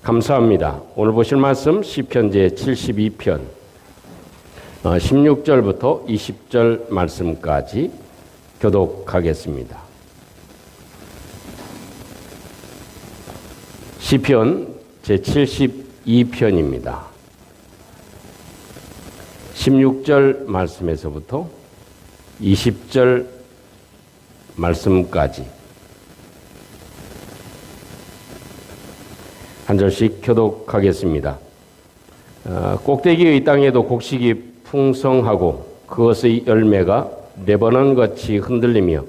감사합니다. 오늘 보실 말씀 시편 제72편 16절부터 20절 말씀까지 교독하겠습니다. 시편 제72편입니다. 16절 말씀에서부터 20절 말씀까지 한 절씩 교독하겠습니다. 꼭대기의 땅에도 곡식이 풍성하고 그것의 열매가 레바논같이 흔들리며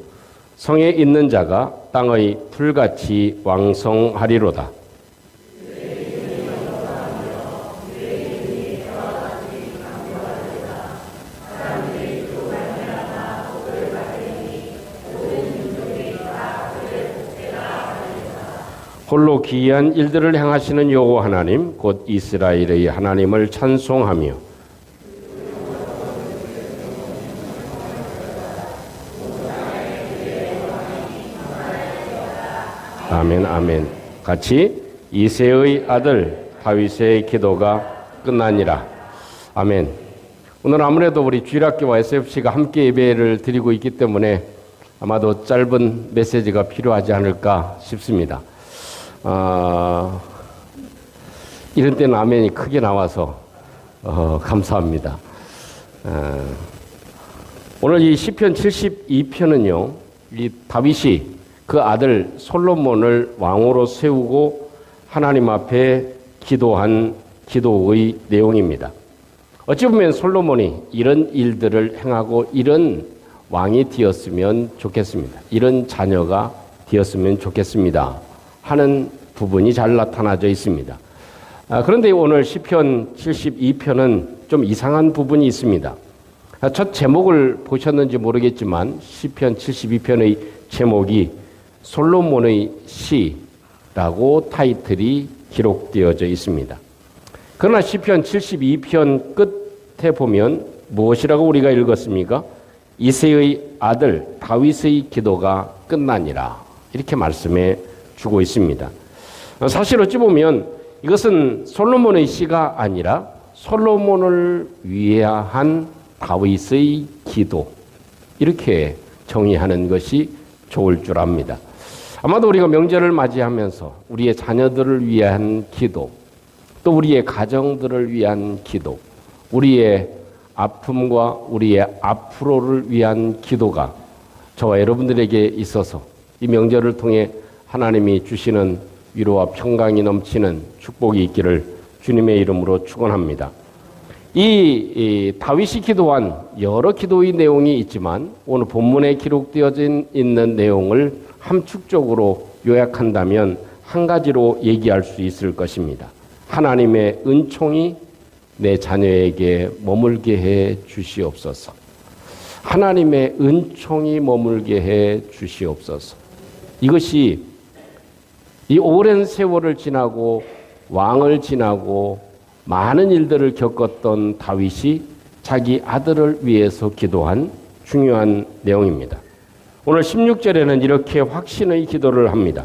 성에 있는 자가 땅의 풀같이 왕성하리로다. 홀로 기이한 일들을 행하시는 여호와 하나님 곧 이스라엘의 하나님을 찬송하며 아멘 아멘. 같이 이새의 아들 다윗의 기도가 끝나니라. 아멘. 오늘 아무래도 우리 주일학교와 SFC가 함께 예배를 드리고 있기 때문에 아마도 짧은 메시지가 필요하지 않을까 싶습니다. 이런 때는 아멘이 크게 나와서 감사합니다. 오늘 이 시편 72편은요, 이 다윗이 그 아들 솔로몬을 왕으로 세우고 하나님 앞에 기도한 기도의 내용입니다. 어찌 보면 솔로몬이 이런 일들을 행하고 이런 왕이 되었으면 좋겠습니다. 이런 자녀가 되었으면 좋겠습니다 하는 부분이 잘 나타나져 있습니다. 그런데 오늘 시편 72편은 좀 이상한 부분이 있습니다. 첫 제목을 보셨는지 모르겠지만 시편 72편의 제목이 솔로몬의 시라고 타이틀이 기록되어져 있습니다. 그러나 시편 72편 끝에 보면 무엇이라고 우리가 읽었습니까? 이새의 아들 다윗의 기도가 끝나니라 이렇게 말씀해 주고 있습니다. 사실 어찌 보면 이것은 솔로몬의 시가 아니라 솔로몬을 위한 다윗의 기도 이렇게 정의하는 것이 좋을 줄 압니다. 아마도 우리가 명절을 맞이하면서 우리의 자녀들을 위한 기도, 또 우리의 가정들을 위한 기도, 우리의 아픔과 우리의 앞으로를 위한 기도가 저와 여러분들에게 있어서 이 명절을 통해 하나님이 주시는 위로와 평강이 넘치는 축복이 있기를 주님의 이름으로 축원합니다. 이 다윗이 기도한 여러 기도의 내용이 있지만 오늘 본문에 기록되어져 있는 내용을 함축적으로 요약한다면 한 가지로 얘기할 수 있을 것입니다. 하나님의 은총이 내 자녀에게 머물게 해 주시옵소서. 하나님의 은총이 머물게 해 주시옵소서. 이것이 이 오랜 세월을 지나고 왕을 지나고 많은 일들을 겪었던 다윗이 자기 아들을 위해서 기도한 중요한 내용입니다. 오늘 16절에는 이렇게 확신의 기도를 합니다.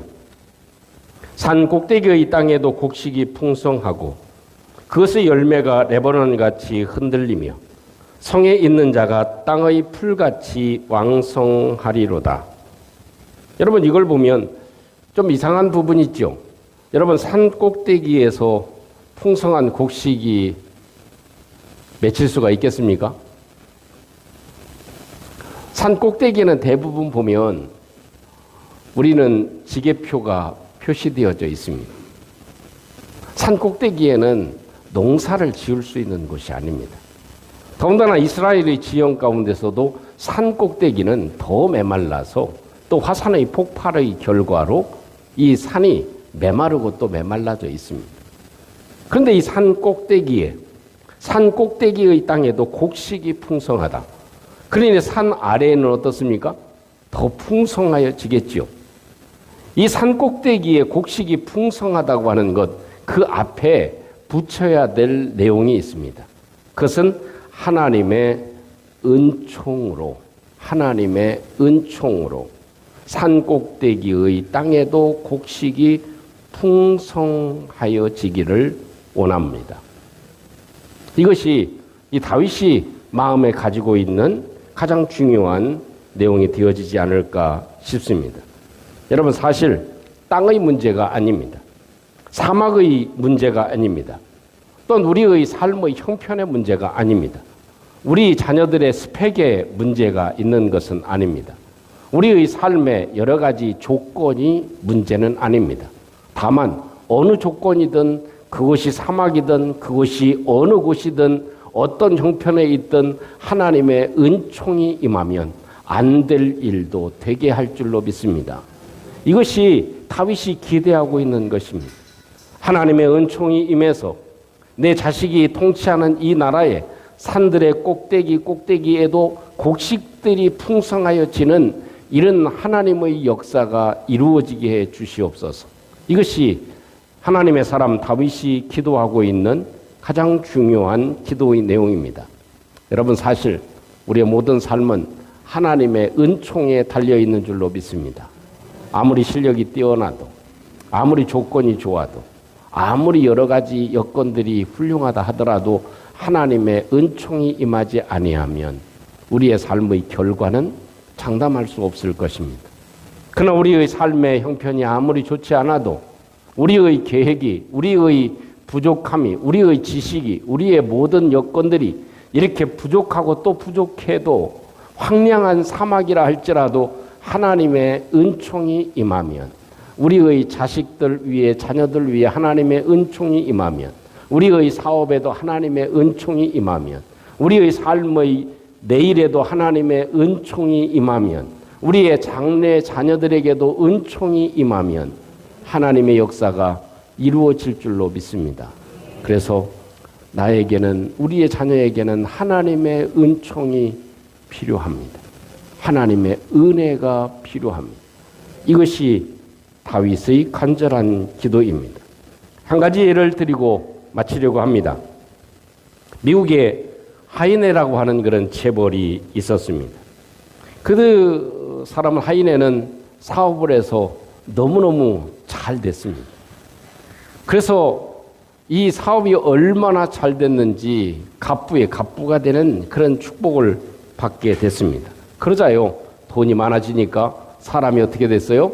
산 꼭대기의 땅에도 곡식이 풍성하고 그것의 열매가 레바논같이 흔들리며 성에 있는 자가 땅의 풀같이 왕성하리로다. 여러분 이걸 보면 좀 이상한 부분이 있죠. 여러분 산 꼭대기에서 풍성한 곡식이 맺힐 수가 있겠습니까? 산 꼭대기에는 대부분 보면 우리는 지게표가 표시되어져 있습니다. 산 꼭대기에는 농사를 지을 수 있는 곳이 아닙니다. 더군다나 이스라엘의 지형 가운데서도 산 꼭대기는 더 메말라서 또 화산의 폭발의 결과로 이 산이 메마르고 또 메말라져 있습니다. 그런데 이 산 꼭대기의 땅에도 곡식이 풍성하다. 그러니 산 아래에는 어떻습니까? 더 풍성하여지겠지요. 이 산 꼭대기에 곡식이 풍성하다고 하는 것, 그 앞에 붙여야 될 내용이 있습니다. 그것은 하나님의 은총으로 산 꼭대기의 땅에도 곡식이 풍성하여지기를 원합니다. 이것이 이 다윗이 마음에 가지고 있는 가장 중요한 내용이 되어지지 않을까 싶습니다. 여러분, 사실 땅의 문제가 아닙니다. 사막의 문제가 아닙니다. 또는 우리의 삶의 형편의 문제가 아닙니다. 우리 자녀들의 스펙의 문제가 있는 것은 아닙니다. 우리의 삶의 여러 가지 조건이 문제는 아닙니다. 다만 어느 조건이든 그것이 사막이든 그것이 어느 곳이든 어떤 형편에 있든 하나님의 은총이 임하면 안 될 일도 되게 할 줄로 믿습니다. 이것이 다윗이 기대하고 있는 것입니다. 하나님의 은총이 임해서 내 자식이 통치하는 이 나라에 산들의 꼭대기에도 곡식들이 풍성하여지는 이런 하나님의 역사가 이루어지게 해 주시옵소서. 이것이 하나님의 사람 다윗이 기도하고 있는 가장 중요한 기도의 내용입니다. 여러분, 사실 우리의 모든 삶은 하나님의 은총에 달려있는 줄로 믿습니다. 아무리 실력이 뛰어나도, 아무리 조건이 좋아도, 아무리 여러 가지 여건들이 훌륭하다 하더라도 하나님의 은총이 임하지 아니하면 우리의 삶의 결과는 장담할 수 없을 것입니다. 그러나 우리의 삶의 형편이 아무리 좋지 않아도 우리의 계획이, 우리의 부족함이, 우리의 지식이, 우리의 모든 여건들이 이렇게 부족하고 또 부족해도 황량한 사막이라 할지라도 하나님의 은총이 임하면, 우리의 자식들 위에, 자녀들 위에 하나님의 은총이 임하면, 우리의 사업에도 하나님의 은총이 임하면, 우리의 삶의 내일에도 하나님의 은총이 임하면, 우리의 장래 자녀들에게도 은총이 임하면 하나님의 역사가 이루어질 줄로 믿습니다. 그래서 나에게는, 우리의 자녀에게는 하나님의 은총이 필요합니다. 하나님의 은혜가 필요합니다. 이것이 다윗의 간절한 기도입니다. 한 가지 예를 드리고 마치려고 합니다. 미국에 하이네라고 하는 그런 재벌이 있었습니다. 그 사람은, 하이네는 사업을 해서 너무너무 잘 됐습니다. 그래서 이 사업이 얼마나 잘 됐는지 갑부가 되는 그런 축복을 받게 됐습니다. 그러자요, 돈이 많아지니까 사람이 어떻게 됐어요?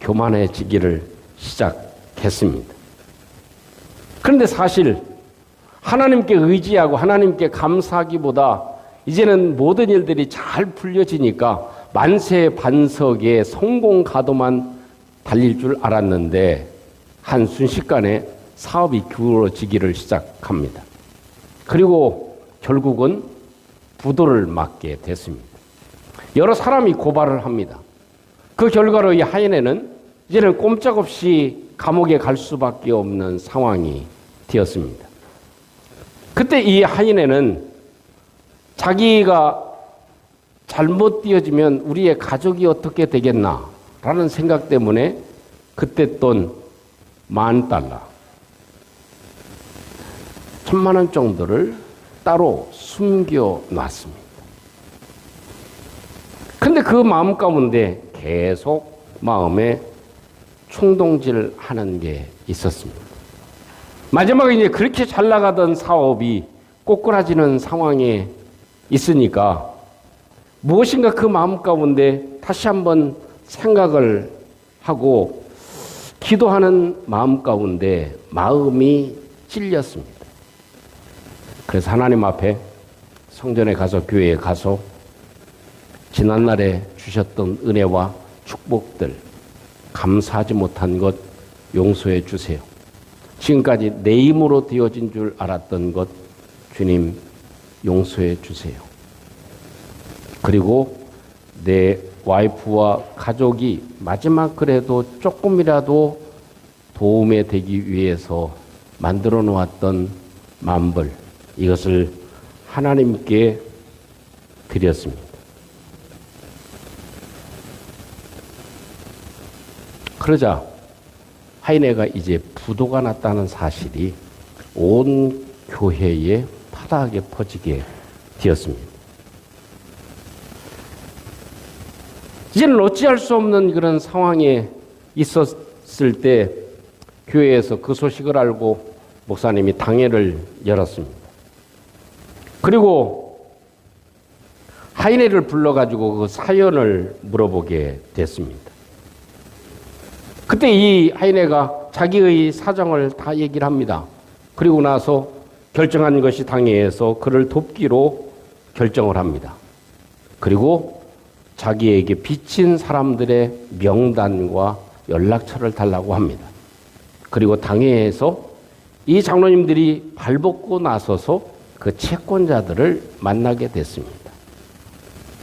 교만해지기를 시작했습니다. 그런데 사실 하나님께 의지하고 하나님께 감사하기보다 이제는 모든 일들이 잘 풀려지니까 만세 반석에 성공 가도만 달릴 줄 알았는데 한 순식간에 사업이 기울어지기를 시작합니다. 그리고 결국은 부도를 맞게 됐습니다. 여러 사람이 고발을 합니다. 그 결과로 이 하이네는 이제는 꼼짝없이 감옥에 갈 수밖에 없는 상황이 되었습니다. 그때 이 하이네는 자기가 잘못 되어지면 우리의 가족이 어떻게 되겠나라는 생각 때문에 그때 돈 $10,000, 1,000,000원 정도를 따로 숨겨 놨습니다. 근데 그 마음 가운데 계속 마음에 충동질 하는 게 있었습니다. 마지막에 이제 그렇게 잘 나가던 사업이 꼬꾸라지는 상황에 있으니까 무엇인가 그 마음 가운데 다시 한번 생각을 하고 기도하는 마음 가운데 마음이 찔렸습니다. 그래서 하나님 앞에 성전에 가서, 교회에 가서 지난날에 주셨던 은혜와 축복들, 감사하지 못한 것 용서해 주세요. 지금까지 내 힘으로 되어진 줄 알았던 것 주님 용서해 주세요. 그리고 내 와이프와 가족이 마지막 그래도 조금이라도 도움이 되기 위해서 만들어 놓았던 만벌, 이것을 하나님께 드렸습니다. 그러자 하이네가 이제 부도가 났다는 사실이 온 교회에 파다하게 퍼지게 되었습니다. 이제는 어찌할 수 없는 그런 상황에 있었을 때 교회에서 그 소식을 알고 목사님이 당회를 열었습니다. 그리고 하이네를 불러가지고 그 사연을 물어보게 됐습니다. 그때 이 하이네가 자기의 사정을 다 얘기를 합니다. 그리고 나서 결정한 것이 당회에서 그를 돕기로 결정을 합니다. 그리고 자기에게 빚진 사람들의 명단과 연락처를 달라고 합니다. 그리고 당회에서 이 장로님들이 발벗고 나서서 그 채권자들을 만나게 됐습니다.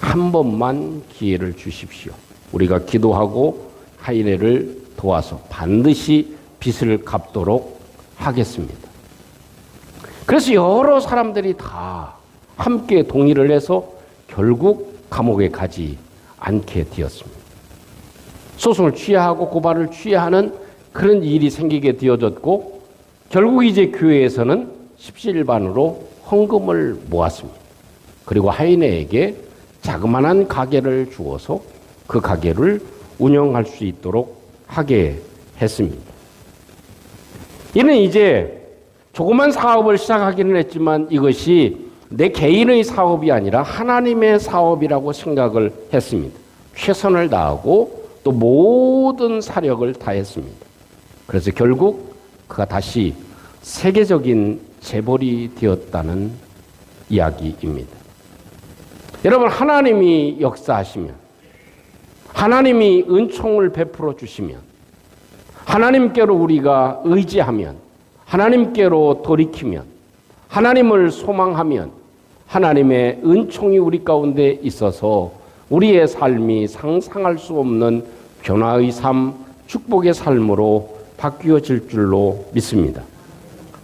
한 번만 기회를 주십시오. 우리가 기도하고 하이네를 도와서 반드시 빚을 갚도록 하겠습니다. 그래서 여러 사람들이 다 함께 동의를 해서 결국 감옥에 가지 않게 되었습니다. 소송을 취하하고 고발을 취하하는 그런 일이 생기게 되어졌고 결국 이제 교회에서는 십시일반으로 헌금을 모았습니다. 그리고 하이네에게 자그마한 가게를 주어서 그 가게를 운영할 수 있도록 하게 했습니다. 이는 이제 조그만 사업을 시작하기는 했지만 이것이 내 개인의 사업이 아니라 하나님의 사업이라고 생각을 했습니다. 최선을 다하고 또 모든 사력을 다했습니다. 그래서 결국 그가 다시 세계적인 재벌이 되었다는 이야기입니다. 여러분, 하나님이 역사하시면, 하나님이 은총을 베풀어 주시면, 하나님께로 우리가 의지하면, 하나님께로 돌이키면, 하나님을 소망하면 하나님의 은총이 우리 가운데 있어서 우리의 삶이 상상할 수 없는 변화의 삶, 축복의 삶으로 바뀌어질 줄로 믿습니다.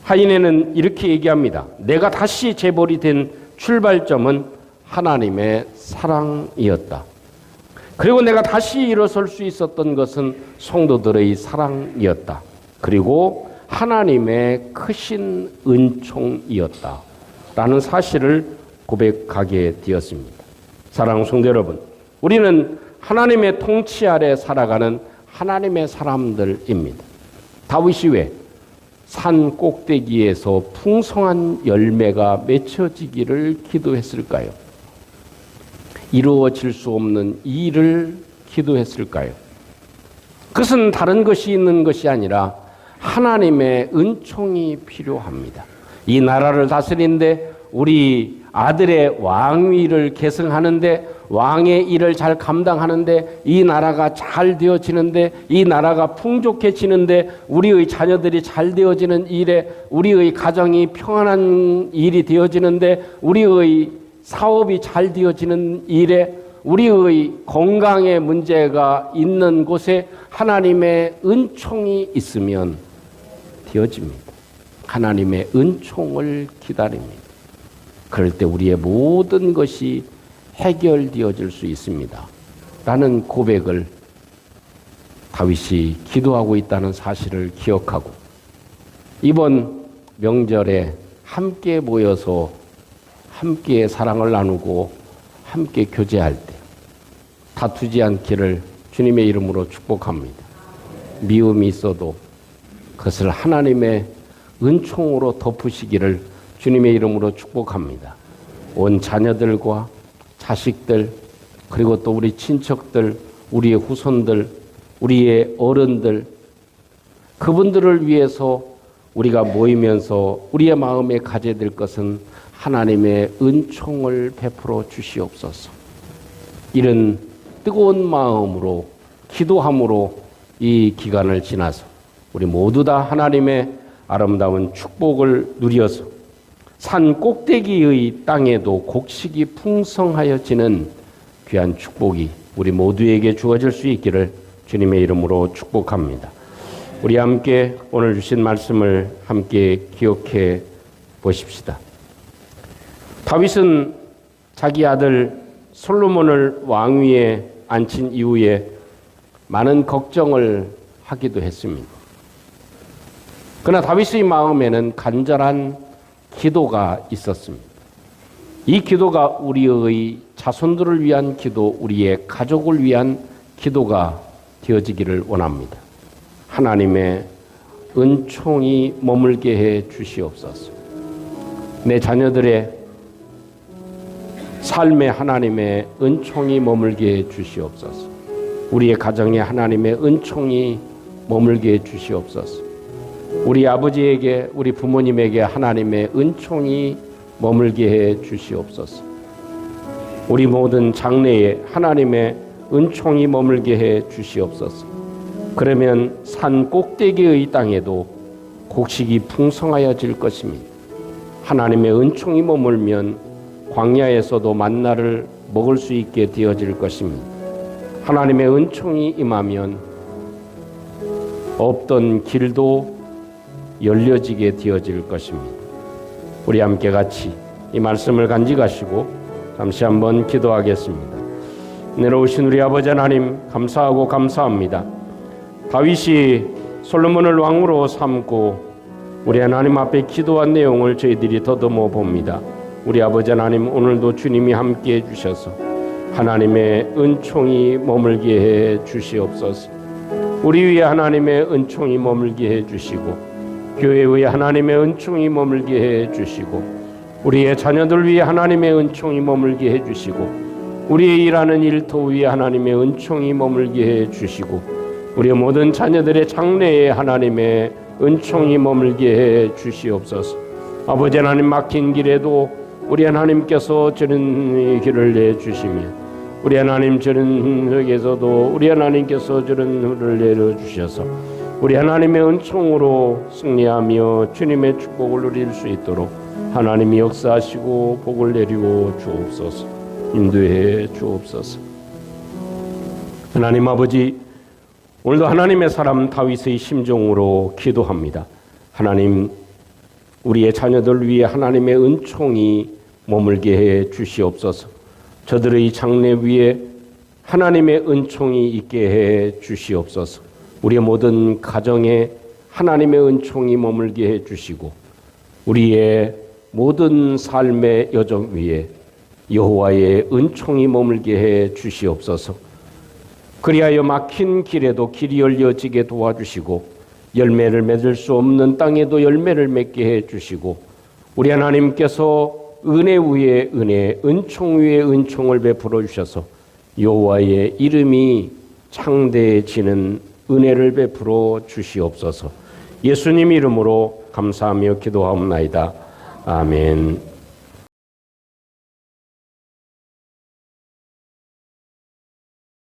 하이네는 이렇게 얘기합니다. 내가 다시 재벌이 된 출발점은 하나님의 사랑이었다. 그리고 내가 다시 일어설 수 있었던 것은 성도들의 사랑이었다. 그리고 하나님의 크신 은총이었다. 라는 사실을 고백하게 되었습니다. 사랑하는 성도 여러분, 우리는 하나님의 통치 아래 살아가는 하나님의 사람들입니다. 다윗이 왜 산 꼭대기에서 풍성한 열매가 맺혀지기를 기도했을까요? 이루어질 수 없는 일을 기도했을까요? 그것은 다른 것이 있는 것이 아니라 하나님의 은총이 필요합니다. 이 나라를 다스리는데, 우리 아들의 왕위를 계승하는데, 왕의 일을 잘 감당하는데, 이 나라가 잘 되어지는데, 이 나라가 풍족해지는데, 우리의 자녀들이 잘 되어지는 일에, 우리의 가정이 평안한 일이 되어지는데, 우리의 사업이 잘 되어지는 일에, 우리의 건강에 문제가 있는 곳에 하나님의 은총이 있으면 되어집니다. 하나님의 은총을 기다립니다. 그럴 때 우리의 모든 것이 해결되어질 수 있습니다. 라는 고백을 다윗이 기도하고 있다는 사실을 기억하고, 이번 명절에 함께 모여서 함께 사랑을 나누고 함께 교제할 때 다투지 않기를 주님의 이름으로 축복합니다. 미움이 있어도 그것을 하나님의 은총으로 덮으시기를 주님의 이름으로 축복합니다. 온 자녀들과 자식들, 그리고 또 우리 친척들, 우리의 후손들, 우리의 어른들, 그분들을 위해서 우리가 모이면서 우리의 마음에 가져야 될 것은 하나님의 은총을 베풀어 주시옵소서. 이런 뜨거운 마음으로 기도함으로 이 기간을 지나서 우리 모두 다 하나님의 아름다운 축복을 누려서 산 꼭대기의 땅에도 곡식이 풍성하여지는 귀한 축복이 우리 모두에게 주어질 수 있기를 주님의 이름으로 축복합니다. 우리 함께 오늘 주신 말씀을 함께 기억해 보십시다. 다윗은 자기 아들 솔로몬을 왕위에 앉힌 이후에 많은 걱정을 하기도 했습니다. 그러나 다윗의 마음에는 간절한 기도가 있었습니다. 이 기도가 우리의 자손들을 위한 기도, 우리의 가족을 위한 기도가 되어지기를 원합니다. 하나님의 은총이 머물게 해 주시옵소서. 내 자녀들의 삶에 하나님의 은총이 머물게 해 주시옵소서. 우리의 가정에 하나님의 은총이 머물게 해 주시옵소서. 우리 아버지에게, 우리 부모님에게 하나님의 은총이 머물게 해 주시옵소서. 우리 모든 장래에 하나님의 은총이 머물게 해 주시옵소서. 그러면 산 꼭대기의 땅에도 곡식이 풍성하여질 것입니다. 하나님의 은총이 머물면 광야에서도 만나를 먹을 수 있게 되어질 것입니다. 하나님의 은총이 임하면 없던 길도 열려지게 되어질 것입니다. 우리 함께 같이 이 말씀을 간직하시고 잠시 한번 기도하겠습니다. 내려오신 우리 아버지 하나님, 감사하고 감사합니다. 다윗이 솔로몬을 왕으로 삼고 우리 하나님 앞에 기도한 내용을 저희들이 더듬어 봅니다. 우리 아버지 하나님, 오늘도 주님이 함께해 주셔서 하나님의 은총이 머물게 해 주시옵소서. 우리 위에 하나님의 은총이 머물게 해 주시고, 교회 위에 하나님의 은총이 머물게 해 주시고, 우리의 자녀들 위에 하나님의 은총이 머물게 해 주시고, 우리의 일하는 일터 위에 하나님의 은총이 머물게 해 주시고, 우리의 모든 자녀들의 장래에 하나님의 은총이 머물게 해 주시옵소서. 아버지 하나님, 막힌 길에도 우리 하나님께서 저런 길을 내주시며, 우리 하나님 저런 흙에서도 우리 하나님께서 저런 흙을 내려주셔서 우리 하나님의 은총으로 승리하며 주님의 축복을 누릴 수 있도록 하나님이 역사하시고 복을 내리고 주옵소서. 인도해 주옵소서. 하나님 아버지, 오늘도 하나님의 사람 다윗의 심정으로 기도합니다. 하나님, 우리의 자녀들 위해 하나님의 은총이 머물게 해 주시옵소서. 저들의 장래 위에 하나님의 은총이 있게 해 주시옵소서. 우리의 모든 가정에 하나님의 은총이 머물게 해 주시고, 우리의 모든 삶의 여정 위에 여호와의 은총이 머물게 해 주시옵소서. 그리하여 막힌 길에도 길이 열려지게 도와주시고, 열매를 맺을 수 없는 땅에도 열매를 맺게 해 주시고, 우리 하나님께서 은혜 위에 은혜, 은총 위에 은총을 베풀어 주셔서 여호와의 이름이 창대해지는 은혜를 베풀어 주시옵소서. 예수님 이름으로 감사하며 기도하옵나이다. 아멘.